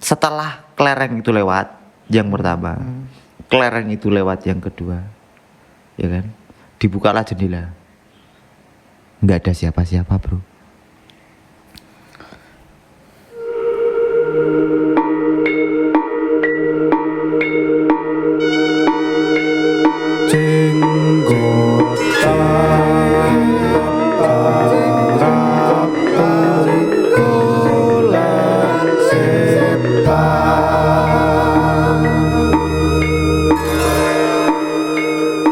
Setelah kelereng itu lewat yang pertama, kelereng itu lewat yang kedua, ya kan? Dibukalah jendela. Nggak ada siapa-siapa, bro.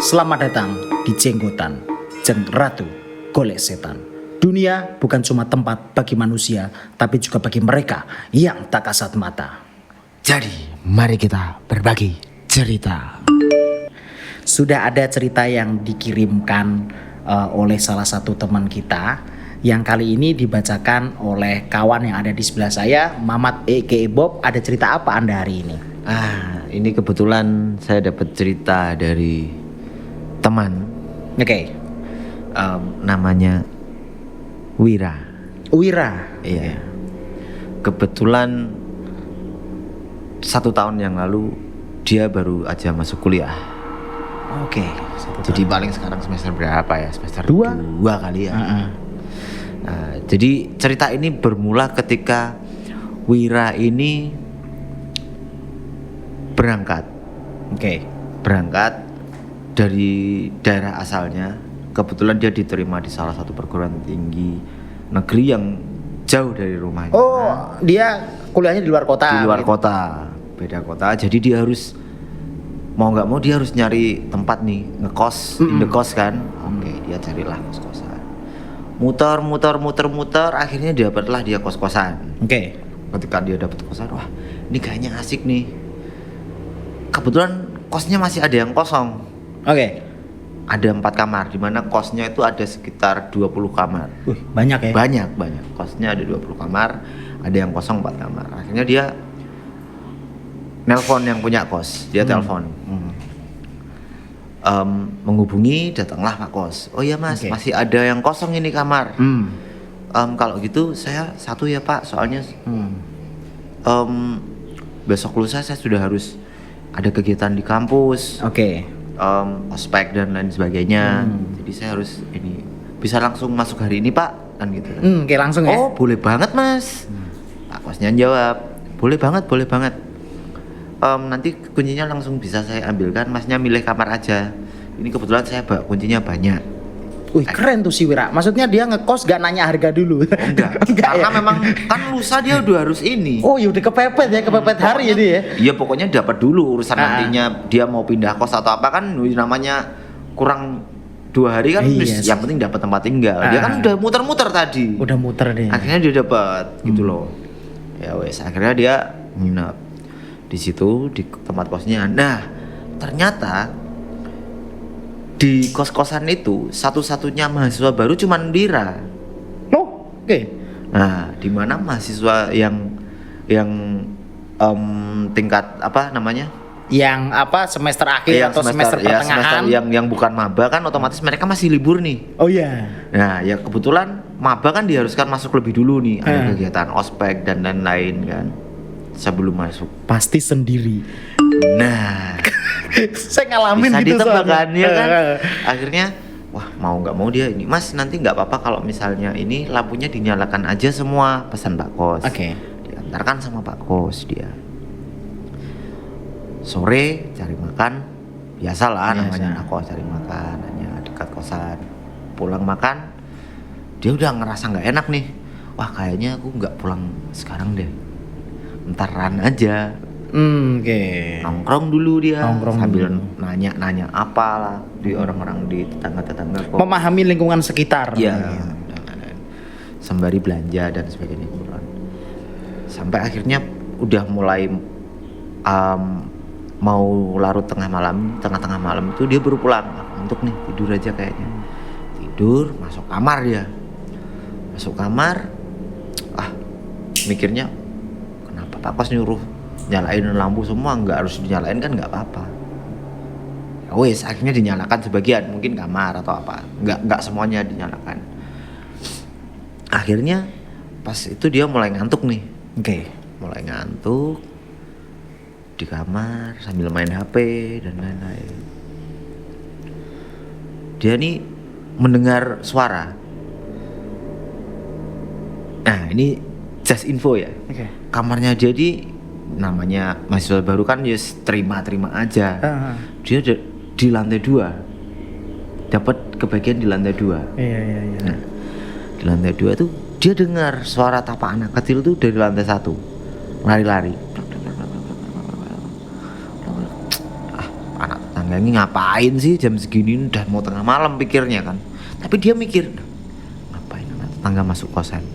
Selamat datang di Jenggotan, Jeng Ratu Golek Setan. Dunia bukan cuma tempat bagi manusia, tapi juga bagi mereka yang tak kasat mata. Jadi, mari kita berbagi cerita. Sudah ada cerita yang dikirimkan oleh salah satu teman kita, yang kali ini dibacakan oleh kawan yang ada di sebelah saya, Mamat aka Bob. Ada cerita apa Anda hari ini? Ini kebetulan saya dapat cerita dari teman. Oke. Namanya Wira. Wira. Iya. Kebetulan 1 tahun yang lalu dia baru aja masuk kuliah. Oke. Jadi paling sekarang semester berapa ya? Semester 2 kali ya. Nah, jadi cerita ini bermula ketika Wira ini berangkat. Oke. Berangkat dari daerah asalnya. Kebetulan dia diterima di salah satu perguruan tinggi negeri yang jauh dari rumahnya. Oh, dia kuliahnya di luar kota. Di luar gitu. kota, beda kota. Jadi dia harus mau nggak mau dia harus nyari tempat nih ngekos, indekos kan. Oke, dia carilah kos-kosan. Muter, akhirnya dapatlah dia kos-kosan. Oke. Ketika dia dapat kosan, wah ini kayaknya asik nih. Kebetulan kosnya masih ada yang kosong. Oke. Ada 4 kamar, di mana kosnya itu ada sekitar 20 kamar. Banyak ya? Banyak. Kosnya ada 20 kamar, ada yang kosong 4 kamar. Akhirnya dia nelpon yang punya kos, dia telepon. Menghubungi, datanglah Pak Kos. Oh iya Mas, Oke. masih ada yang kosong ini kamar. Kalau gitu saya 1 ya Pak, soalnya besok lusa saya sudah harus ada kegiatan di kampus. Oke. Ospek dan lain sebagainya. Jadi saya harus ini bisa langsung masuk hari ini Pak, kan gitu. Oke, langsung ya. Oh boleh banget Mas. Pak Kosnya jawab boleh banget. Nanti kuncinya langsung bisa saya ambilkan, Masnya milih kamar aja. Ini kebetulan saya bawa kuncinya banyak. Wih, keren tuh si Wira. Maksudnya dia ngekos gak nanya harga dulu. Enggak, Enggak karena ya? memang kan lusa dia udah harus ini. Oh, ya udah kepepet ya, kepepet hari ini ya. Iya pokoknya dapat dulu urusan nantinya dia mau pindah kos atau apa kan namanya kurang 2 hari kan Iya sih. yang penting dapat tempat tinggal. Dia kan udah muter-muter tadi. Udah muter deh. Akhirnya dia dapat gitu loh. Ya wes akhirnya dia nginep di situ di tempat kosnya. Nah ternyata di kos-kosan itu satu-satunya mahasiswa baru cuman Dira. Oh, oke. Nah, di mana mahasiswa yang tingkat apa namanya? Yang apa semester akhir Yang atau semester pertengahan? semester yang bukan maba kan otomatis mereka masih libur nih. Oh iya. Nah, ya kebetulan maba kan diharuskan masuk lebih dulu nih, ada kegiatan ospek dan lain-lain kan. Sebelum masuk. Pasti sendiri. Nah, Saya ngalamin bisa gitu ditebak kan ya kan. Eh. Akhirnya wah mau nggak mau dia ini Mas nanti nggak apa-apa kalau misalnya ini lampunya dinyalakan aja semua, pesan Pak Kos. Oke. Diantarkan sama Pak Kos dia. Sore cari makan, biasalah Biasa. namanya anak kos cari makan, hanya dekat kosan. Pulang makan, dia udah ngerasa nggak enak nih. Wah kayaknya aku nggak pulang sekarang deh, entaran aja. Oke. Nongkrong dulu dia Nongkrong sambil dulu. nanya apalah di orang-orang di tetangga-tetangga kok. Memahami lingkungan sekitar. Iya. Sembari belanja dan sebagainya kebetulan. Sampai akhirnya udah mulai mau larut tengah malam itu dia baru pulang. Untuk nih tidur aja kayaknya. Tidur, masuk kamar dia. Masuk kamar, mikirnya kenapa Pak Kos nyuruh nyalain lampu semua, nggak harus dinyalain kan nggak apa-apa. Ya wes akhirnya dinyalakan sebagian, mungkin kamar atau apa, nggak semuanya dinyalakan. Akhirnya pas itu dia mulai ngantuk nih. Oke. mulai ngantuk di kamar sambil main HP dan lain-lain. Dia nih mendengar suara. Nah ini just info ya. Oke. Kamarnya dia di, namanya mahasiswa baru kan ya terima-terima aja. Dia di lantai 2, dapat kebagian di lantai 2. Iya. Nah, di lantai 2 tuh dia dengar suara tapak anak kecil tuh dari lantai 1 lari-lari. Anak tetangga ini ngapain sih jam segini, udah mau tengah malam pikirnya kan. Tapi dia mikir, ngapain anak tetangga masuk kosan.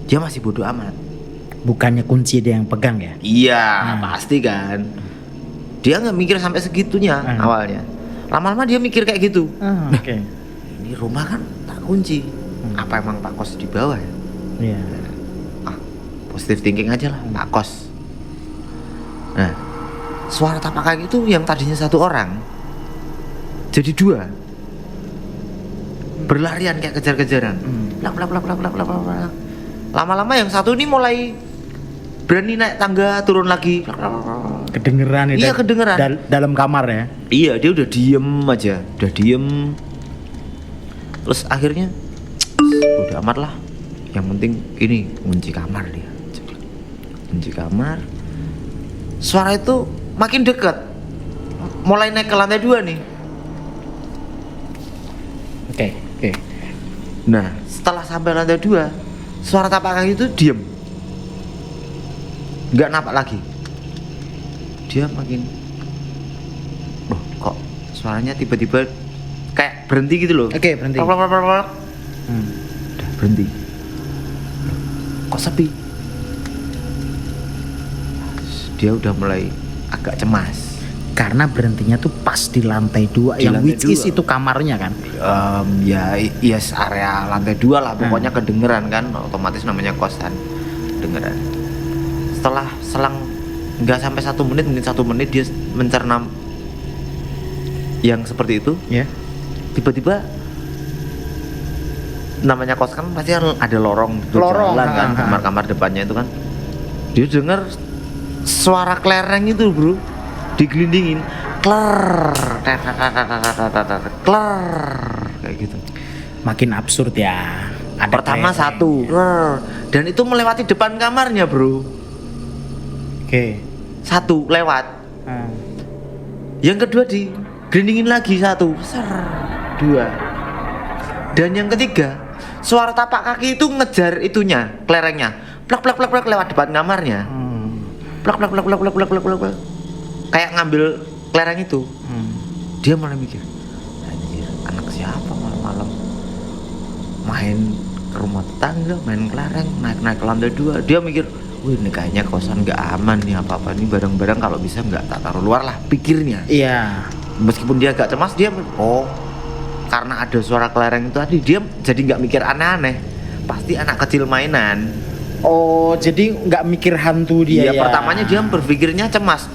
Dia masih bodoh amat. Bukannya kunci dia yang pegang ya? Iya, pasti kan. Dia nggak mikir sampai segitunya awalnya. Lama-lama dia mikir kayak gitu. Oke. Ini rumah kan tak kunci. Apa emang tak kos di bawah ya? Iya. Positive thinking aja lah, tak kos. Nah, suara tapak kaki itu yang tadinya 1 orang jadi 2. Berlarian kayak kejar-kejaran. Plak, plak, plak, plak, plak, plak, plak. Lama-lama yang satu ini mulai berani naik tangga, turun lagi. Kedengeran itu. Iya, kedengeran. Dalam kamar ya. Iya, dia udah diem aja, udah diem. Terus akhirnya udah amat lah. Yang penting ini kunci kamar dia. Kunci kamar. Suara itu makin dekat. Mulai naik ke lantai 2 nih. Oke. Nah, setelah sampai lantai 2, suara tapak kaki itu diem. Nggak napak lagi. Dia makin, loh kok suaranya tiba-tiba kayak berhenti gitu loh. Oke, berhenti. Udah berhenti. Kok sepi? Dia udah mulai agak cemas. Karena berhentinya tuh pas di lantai 2 Di yang lantai which is 2. itu kamarnya kan. Ya yes, area lantai 2 lah. Pokoknya kedengeran kan. Otomatis namanya kosan. Kedengeran. Setelah selang nggak sampai 1 menit, mungkin 1 menit dia mencerna yang seperti itu. Ya. Tiba-tiba namanya kos kan pasti ada lorong, Lorong, jalan kan, kamar-kamar depannya itu kan. Dia dengar suara kelereng itu bro, digelindingin, kler, kayak gitu. Makin absurd ya. Ada Pertama kelereng. 1, dan itu melewati depan kamarnya bro. Oke. 1 lewat. Yang kedua digelindingin lagi 1, 2. Dan yang ketiga, suara tapak kaki itu ngejar itunya, kelerengnya. Plak plak plak plak lewat depan kamarnya. Plak plak plak plak plak plak plak plak. Kayak ngambil kelereng itu. Dia malah mikir, anjir, anak siapa malam-malam main ke rumah tetangga, main kelereng, naik-naik ke lantai 2. Dia mikir, wih ini kayaknya kosan gak aman nih, apa-apa nih barang-barang kalau bisa nggak tak taruh luar lah, pikirnya. Iya. Meskipun dia agak cemas, dia karena ada suara kelereng itu tadi, dia jadi nggak mikir aneh-aneh, pasti anak kecil mainan. Oh, jadi nggak mikir hantu dia Iya, ya. pertamanya dia berpikirnya cemas,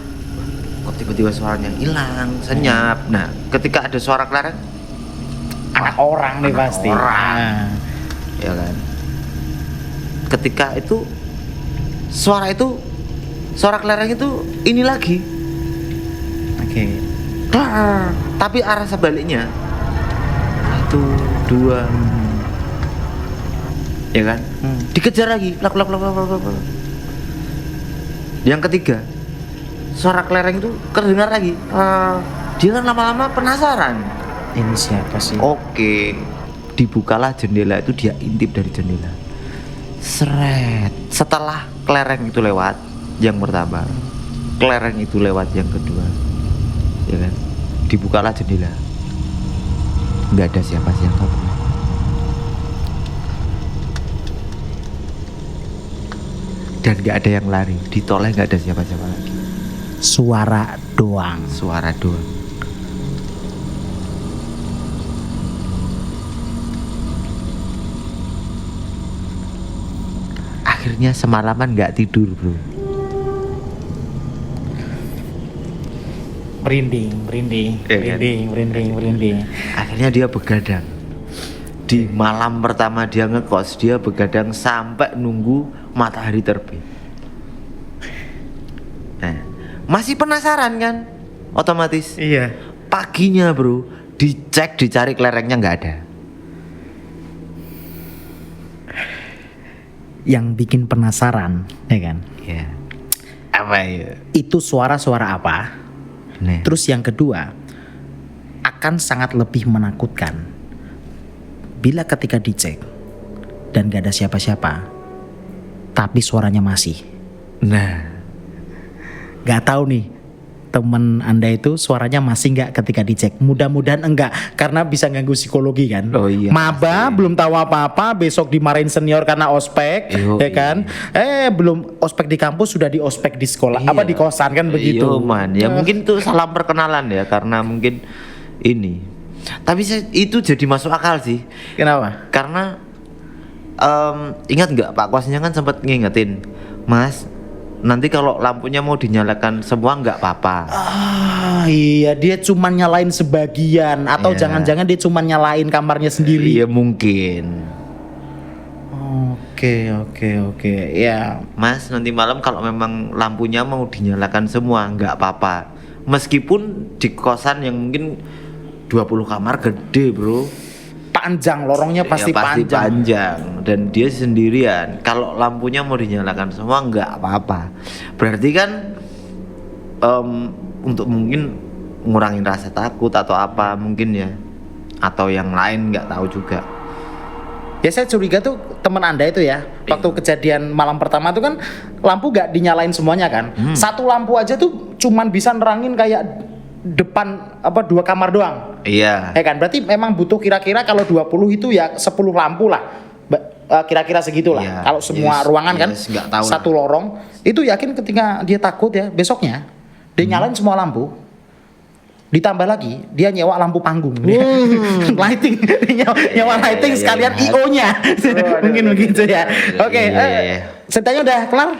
kok tiba-tiba suaranya hilang, senyap. Nah, ketika ada suara kelereng, anak orang nih anak pasti. orang. Ya kan. Ketika itu suara kelereng itu ini lagi. Oke. Tapi arah sebaliknya. 1, 2. Ya kan? Dikejar lagi. Plak plak plak plak plak plak. Yang ketiga, suara kelereng itu kedengar lagi. Dia kan lama-lama penasaran. Ini siapa sih? Oke, dibukalah jendela itu, dia intip dari jendela. Seret. Setelah kelereng itu lewat yang pertama, kelereng itu lewat yang kedua, ya kan? Dibukalah jendela. Nggak ada siapa-siapa. Dan nggak ada yang lari. Ditoleh nggak ada siapa-siapa lagi. Suara doang. Suara doang. Akhirnya semalaman nggak tidur bro. Merinding. Iya kan? Merinding. Akhirnya dia begadang. Di malam pertama dia ngekos, dia begadang sampai nunggu matahari terbit. masih penasaran kan? Otomatis. Iya. Paginya bro, dicek, dicari kelerengnya nggak ada. Yang bikin penasaran, ya kan? Ya. Apa ya? Itu suara-suara apa? Nih. Terus yang kedua, akan sangat lebih menakutkan bila ketika dicek dan gak ada siapa-siapa, tapi suaranya masih. Nah, Gak tahu nih temen Anda itu suaranya masih nggak ketika dicek. Mudah-mudahan enggak, karena bisa ganggu psikologi kan. Oh iya, Maba pasti. belum tahu apa-apa, besok dimarahin senior karena ospek, Yo, ya kan? Belum ospek di kampus sudah di ospek di sekolah, iya. apa di kosan kan begitu. Iya man, ya mungkin itu salam perkenalan ya, karena mungkin ini. Tapi itu jadi masuk akal sih, Kenapa? karena ingat nggak Pak Kosnya kan sempat ngingetin, Mas, nanti kalau lampunya mau dinyalakan semua nggak apa-apa. Ah iya, dia cuma nyalain sebagian atau Iya. jangan-jangan dia cuma nyalain kamarnya sendiri. Iya mungkin. Oke. Ya, Mas, nanti malam kalau memang lampunya mau dinyalakan semua nggak apa-apa. Meskipun di kosan yang mungkin 20 kamar gede bro, panjang lorongnya pasti, ya, pasti panjang. panjang dan dia sendirian. Kalau lampunya mau dinyalakan semua nggak apa-apa. Berarti kan untuk mungkin ngurangin rasa takut atau apa mungkin ya, atau yang lain nggak tahu juga. Ya saya curiga tuh teman Anda itu ya, waktu kejadian malam pertama tuh kan lampu gak dinyalain semuanya kan. Satu lampu aja tuh cuman bisa nerangin kayak depan 2 kamar doang. Iya. Ya kan, berarti memang butuh kira-kira kalau 20 itu ya 10 lampu lah. Kira-kira segitulah. Iya. Kalau semua Yes, ruangan kan yes, nggak tahu satu lorong, itu yakin ketika dia takut ya besoknya dia nyalain semua lampu. Ditambah lagi dia nyewa lampu panggung. Lighting, dia nyewa lighting Iya, sekalian iya. IO-nya. Mungkin begitu ya. Oke, Iya. ceritanya udah kelar?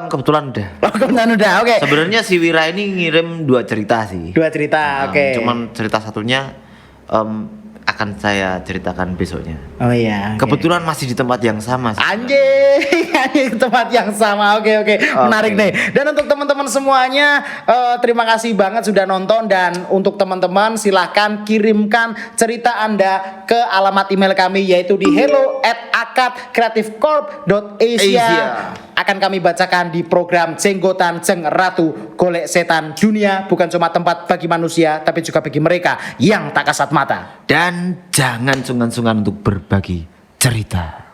Kebetulan udah. Oh, kebetulan udah. Oke. Sebenarnya si Wira ini ngirim 2 cerita sih. 2 cerita. Oke. Cuman cerita satunya akan saya ceritakan besoknya. Oh iya. oke. Kebetulan masih di tempat yang sama sih. Anjing, tempat yang sama. Oke. Menarik nih. Dan untuk teman-teman semuanya, terima kasih banget sudah nonton. Dan untuk teman-teman silahkan kirimkan cerita Anda ke alamat email kami, yaitu di hello@akadcreativecorp.asia. Akan kami bacakan di program Jenggotan Jeng Ratu Golek Setan. Dunia bukan cuma tempat bagi manusia, tapi juga bagi mereka yang tak kasat mata. Dan jangan sungkan-sungkan untuk berbagi cerita.